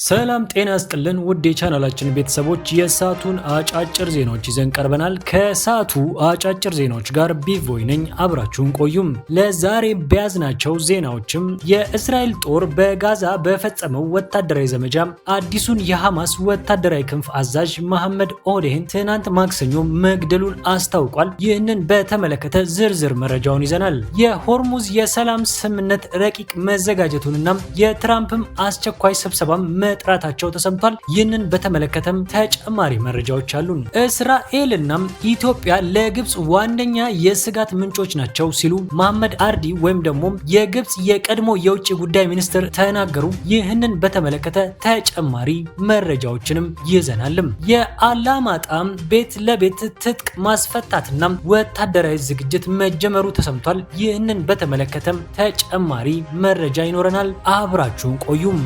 ሰላም ጤና ይስጥልን ውድ የቻናላችን ቤተሰቦች የሰዓቱን አጫጭር ዜናዎች ይዘን ቀርበናል። ከሰዓቱ አጫጭር ዜናዎች ጋር ቢቮይ ነኝ፣ አብራችሁን ቆዩም። ለዛሬ በያዝናቸው ዜናዎችም የእስራኤል ጦር በጋዛ በፈጸመው ወታደራዊ ዘመቻ አዲሱን የሐማስ ወታደራዊ ክንፍ አዛዥ መሐመድ ኦዴህን ትናንት ማክሰኞ መግደሉን አስታውቋል። ይህንን በተመለከተ ዝርዝር መረጃውን ይዘናል። የሆርሙዝ የሰላም ስምምነት ረቂቅ መዘጋጀቱንና የትራምፕም አስቸኳይ ስብሰባም መጥራታቸው ተሰምቷል። ይህንን በተመለከተም ተጨማሪ መረጃዎች አሉን። እስራኤልና ኢትዮጵያ ለግብጽ ዋነኛ የስጋት ምንጮች ናቸው ሲሉ መሐመድ አርዲ ወይም ደግሞ የግብጽ የቀድሞ የውጭ ጉዳይ ሚኒስትር ተናገሩ። ይህንን በተመለከተ ተጨማሪ መረጃዎችንም ይዘናልም። የአላማጣም ቤት ለቤት ትጥቅ ማስፈታትና ወታደራዊ ዝግጅት መጀመሩ ተሰምቷል። ይህንን በተመለከተም ተጨማሪ መረጃ ይኖረናል። አብራችሁን ቆዩም።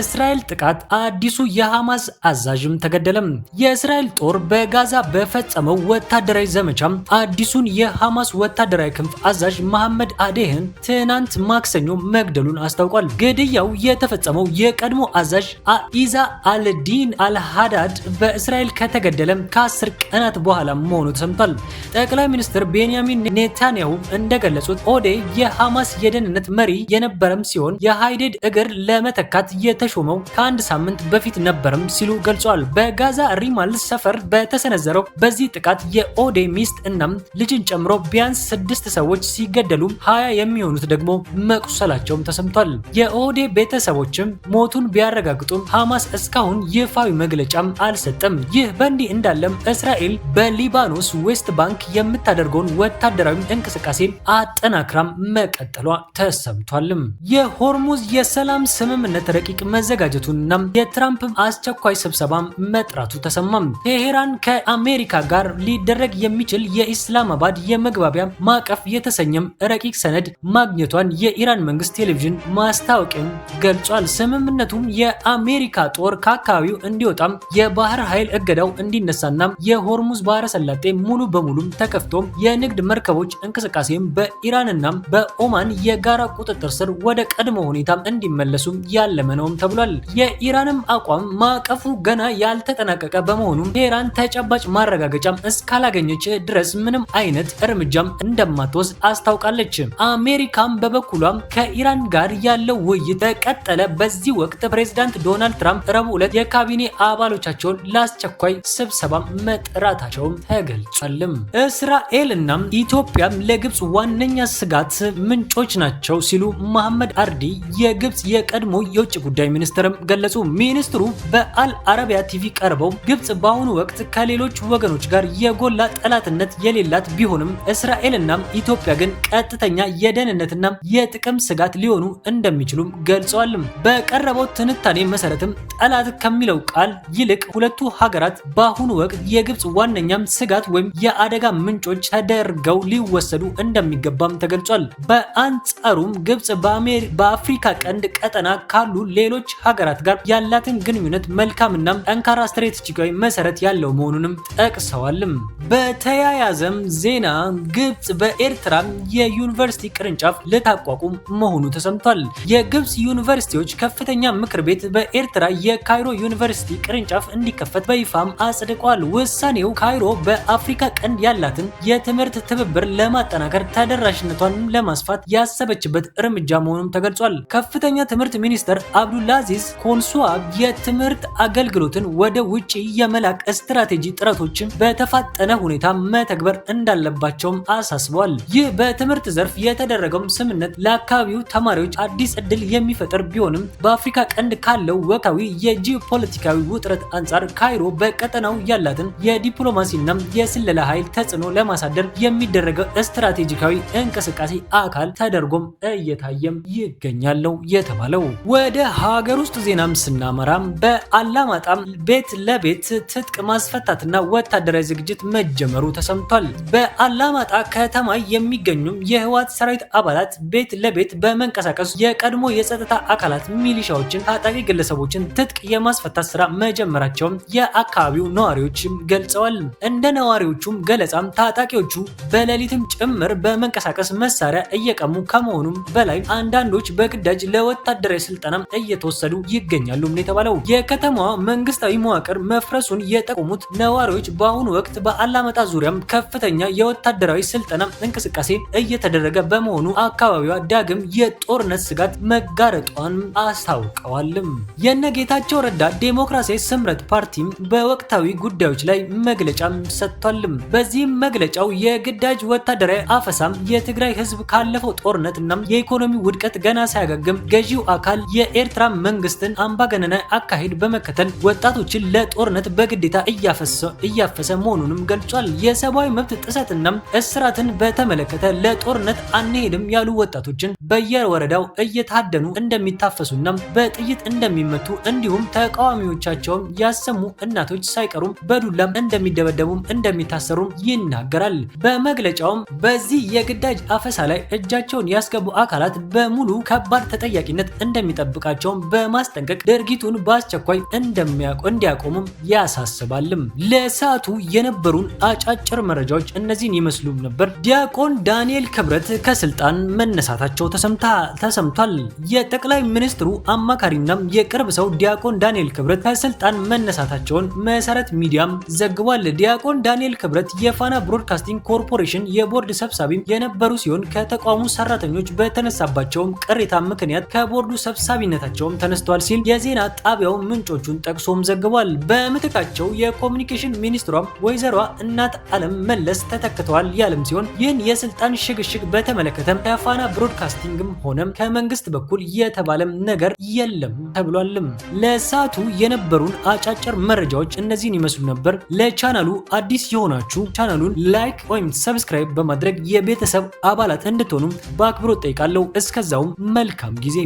እስራኤል ጥቃት አዲሱ የሐማስ አዛዥም ተገደለም። የእስራኤል ጦር በጋዛ በፈጸመው ወታደራዊ ዘመቻ አዲሱን የሐማስ ወታደራዊ ክንፍ አዛዥ መሐመድ አዴህን ትናንት ማክሰኞ መግደሉን አስታውቋል። ግድያው የተፈጸመው የቀድሞ አዛዥ ኢዛ አልዲን አልሃዳድ በእስራኤል ከተገደለ ከ10 ቀናት በኋላ መሆኑ ተሰምቷል። ጠቅላይ ሚኒስትር ቤንያሚን ኔታንያሁ እንደገለጹት ኦዴ የሐማስ የደህንነት መሪ የነበረም ሲሆን የሃይዴድ እግር ለመተካት የተሾመው ከአንድ ሳምንት በፊት ነበርም ሲሉ ገልጿል። በጋዛ ሪማል ሰፈር በተሰነዘረው በዚህ ጥቃት የኦዴ ሚስት እናም ልጅን ጨምሮ ቢያንስ 6 ሰዎች ሲገደሉ 20 የሚሆኑት ደግሞ መቁሰላቸውም ተሰምቷል። የኦዴ ቤተሰቦችም ሞቱን ቢያረጋግጡም ሐማስ እስካሁን ይፋዊ መግለጫም አልሰጠም። ይህ በእንዲህ እንዳለም እስራኤል በሊባኖስ ዌስት ባንክ የምታደርገውን ወታደራዊ እንቅስቃሴ አጠናክራም መቀጠሏ ተሰምቷልም። የሆርሙዝ የሰላም ስምምነት ረቂቅ መዘጋጀቱንና የትራምፕ አስቸኳይ ስብሰባ መጥራቱ ተሰማም። ቴሄራን ከአሜሪካ ጋር ሊደረግ የሚችል የኢስላማባድ የመግባቢያ ማዕቀፍ የተሰኘም ረቂቅ ሰነድ ማግኘቷን የኢራን መንግስት ቴሌቪዥን ማስታወቂያውን ገልጿል። ስምምነቱም የአሜሪካ ጦር ከአካባቢው እንዲወጣም፣ የባህር ኃይል እገዳው እንዲነሳና የሆርሙዝ ባህረ ሰላጤ ሙሉ በሙሉ ተከፍቶ የንግድ መርከቦች እንቅስቃሴም በኢራንና በኦማን የጋራ ቁጥጥር ስር ወደ ቀድሞ ሁኔታ እንዲመለሱ ያለመ ነው ተብሏል። የኢራንም አቋም ማዕቀፉ ገና ያልተጠናቀቀ በመሆኑ ቴህራን ተጨባጭ ማረጋገጫም እስካላገኘች ድረስ ምንም አይነት እርምጃም እንደማትወስድ አስታውቃለች። አሜሪካም በበኩሏም ከኢራን ጋር ያለው ውይይት በቀጠለ በዚህ ወቅት ፕሬዝዳንት ዶናልድ ትራምፕ ረቡዕ ዕለት የካቢኔ አባሎቻቸውን ለአስቸኳይ ስብሰባ መጥራታቸውም ተገልጿልም። እስራኤልና ኢትዮጵያም ለግብጽ ዋነኛ ስጋት ምንጮች ናቸው ሲሉ መሐመድ አርዲ የግብጽ የቀድሞ የውጭ ጉዳይ ሚኒስትርም ገለጹ። ሚኒስትሩ በአል አረቢያ ቲቪ ቀርበው ግብጽ በአሁኑ ወቅት ከሌሎች ወገኖች ጋር የጎላ ጠላትነት የሌላት ቢሆንም እስራኤልና ኢትዮጵያ ግን ቀጥተኛ የደህንነትና የጥቅም ስጋት ሊሆኑ እንደሚችሉም ገልጸዋል። በቀረበው ትንታኔ መሰረትም ጠላት ከሚለው ቃል ይልቅ ሁለቱ ሀገራት በአሁኑ ወቅት የግብጽ ዋነኛም ስጋት ወይም የአደጋ ምንጮች ተደርገው ሊወሰዱ እንደሚገባም ተገልጿል። በአንጻሩም ግብጽ በአፍሪካ ቀንድ ቀጠና ካሉ ሌሎች ሀገራት ጋር ያላትን ግንኙነት መልካምና ጠንካራ ስትራቴጂካዊ መሰረት ያለው መሆኑንም ጠቅሰዋልም። በተያያዘም ዜና ግብጽ በኤርትራ የዩኒቨርሲቲ ቅርንጫፍ ልታቋቁም መሆኑ ተሰምቷል። የግብጽ ዩኒቨርሲቲዎች ከፍተኛ ምክር ቤት በኤርትራ የካይሮ ዩኒቨርሲቲ ቅርንጫፍ እንዲከፈት በይፋም አጽድቋል። ውሳኔው ካይሮ በአፍሪካ ቀንድ ያላትን የትምህርት ትብብር ለማጠናከር ተደራሽነቷን ለማስፋት ያሰበችበት እርምጃ መሆኑም ተገልጿል። ከፍተኛ ትምህርት ሚኒስትር አብዱልአዚዝ ኮንሱዋብ የትምህርት አገልግሎትን ወደ ውጪ የመላክ ስትራቴጂ ጥረቶችን በተፋጠነ ሁኔታ መተግበር እንዳለባቸውም አሳስበዋል። ይህ በትምህርት ዘርፍ የተደረገው ስምምነት ለአካባቢው ተማሪዎች አዲስ እድል የሚፈጥር ቢሆንም በአፍሪካ ቀንድ ካለው ወቅታዊ የጂኦፖለቲካዊ ውጥረት አንጻር ካይሮ በቀጠናው ያላትን የዲፕሎማሲና የስለላ ኃይል ተጽዕኖ ለማሳደር የሚደረገው ስትራቴጂካዊ እንቅስቃሴ አካል ተደርጎም እየታየም ይገኛል የተባለው። ወደ ሀገር ውስጥ ዜናም ስናመራም በአላማጣም ቤት ለቤት ትጥቅ ማስፈታትና ወታደራዊ ዝግጅት መጀመሩ ተሰምቷል። በአላማጣ ከተማ የሚገኙ የህወሓት ሰራዊት አባላት ቤት ለቤት በመንቀሳቀስ የቀድሞ የጸጥታ አካላት ሚሊሻዎችን፣ ታጣቂ ግለሰቦችን ትጥቅ የማስፈታት ስራ መጀመራቸውን የአካባቢው ነዋሪዎች ገልጸዋል። እንደ ነዋሪዎቹም ገለጻም ታጣቂዎቹ በሌሊትም ጭምር በመንቀሳቀስ መሳሪያ እየቀሙ ከመሆኑም በላይ አንዳንዶች በግዳጅ ለወታደራዊ ስልጠና እየተወሰዱ ይገኛሉ የተባለው የከተማዋ መንግስታዊ መዋቅር መፍረሱን የጠቆሙት ነዋሪዎች በአሁኑ ወቅት በአላማጣ ዙሪያም ከፍተኛ የወታደራዊ ስልጠና እንቅስቃሴ እየተደረገ በመሆኑ አካባቢዋ ዳግም የጦርነት ስጋት መጋረጧን አስታውቀዋል። የነጌታቸው ረዳ ዴሞክራሲያዊ ስምረት ፓርቲም በወቅታዊ ጉዳዮች ላይ መግለጫ ሰጥቷል። በዚህም መግለጫው የግዳጅ ወታደራዊ አፈሳም የትግራይ ህዝብ ካለፈው ጦርነትና የኢኮኖሚ ውድቀት ገና ሳያገግም ገዢው አካል የኤርትራ መንግስትን አምባገነናዊ አካሄድ በመከተል ወጣቶችን ለጦርነት በግዴታ እያፈሰ መሆኑንም ገልጿል። የሰብአዊ መብት ጥሰትና እስራትን በተመለከተ ለጦርነት አንሄድም ያሉ ወጣቶችን በየወረዳው እየታደኑ እንደሚታፈሱና በጥይት እንደሚመቱ እንዲሁም ተቃዋሚዎቻቸውን ያሰሙ እናቶች ሳይቀሩም በዱላም እንደሚደበደቡም እንደሚታሰሩም ይናገራል። በመግለጫውም በዚህ የግዳጅ አፈሳ ላይ እጃቸውን ያስገቡ አካላት በሙሉ ከባድ ተጠያቂነት እንደሚጠብቃቸውም በማስጠንቀቅ ድርጊቱን በአስቸኳይ እንዲያቆሙም ያሳስባልም። ለሰዓቱ የነበሩን አጫጭር መረጃዎች እነዚህን ይመስሉ ነበር። ዲያቆን ዳንኤል ክብረት ከስልጣን መነሳታቸው ተሰምቷል። የጠቅላይ ሚኒስትሩ አማካሪና የቅርብ ሰው ዲያቆን ዳንኤል ክብረት ከስልጣን መነሳታቸውን መሰረት ሚዲያም ዘግቧል። ዲያቆን ዳንኤል ክብረት የፋና ብሮድካስቲንግ ኮርፖሬሽን የቦርድ ሰብሳቢ የነበሩ ሲሆን ከተቋሙ ሰራተኞች በተነሳባቸውም ቅሬታ ምክንያት ከቦርዱ ሰብሳቢነታቸውም ተነስተዋል ሲል የዜና ጣቢያው ምንጮቹን ጠቅሶም ዘግቧል። በምትካቸው የኮሚኒኬሽን ሚኒስትሯም ወይዘሮ እናት አለም መለስ ተተክተዋል ያለም ሲሆን ይህን የስልጣን ሽግሽግ በተመለከተም ከፋና ብሮድካስቲንግም ሆነም ከመንግስት በኩል የተባለም ነገር የለም ተብሏልም። ለሰዓቱ የነበሩን አጫጭር መረጃዎች እነዚህን ይመስሉ ነበር። ለቻናሉ አዲስ የሆናችሁ ቻናሉን ላይክ ወይም ሰብስክራይብ በማድረግ የቤተሰብ አባላት እንድትሆኑ በአክብሮት ጠይቃለሁ። እስከዛውም መልካም ጊዜ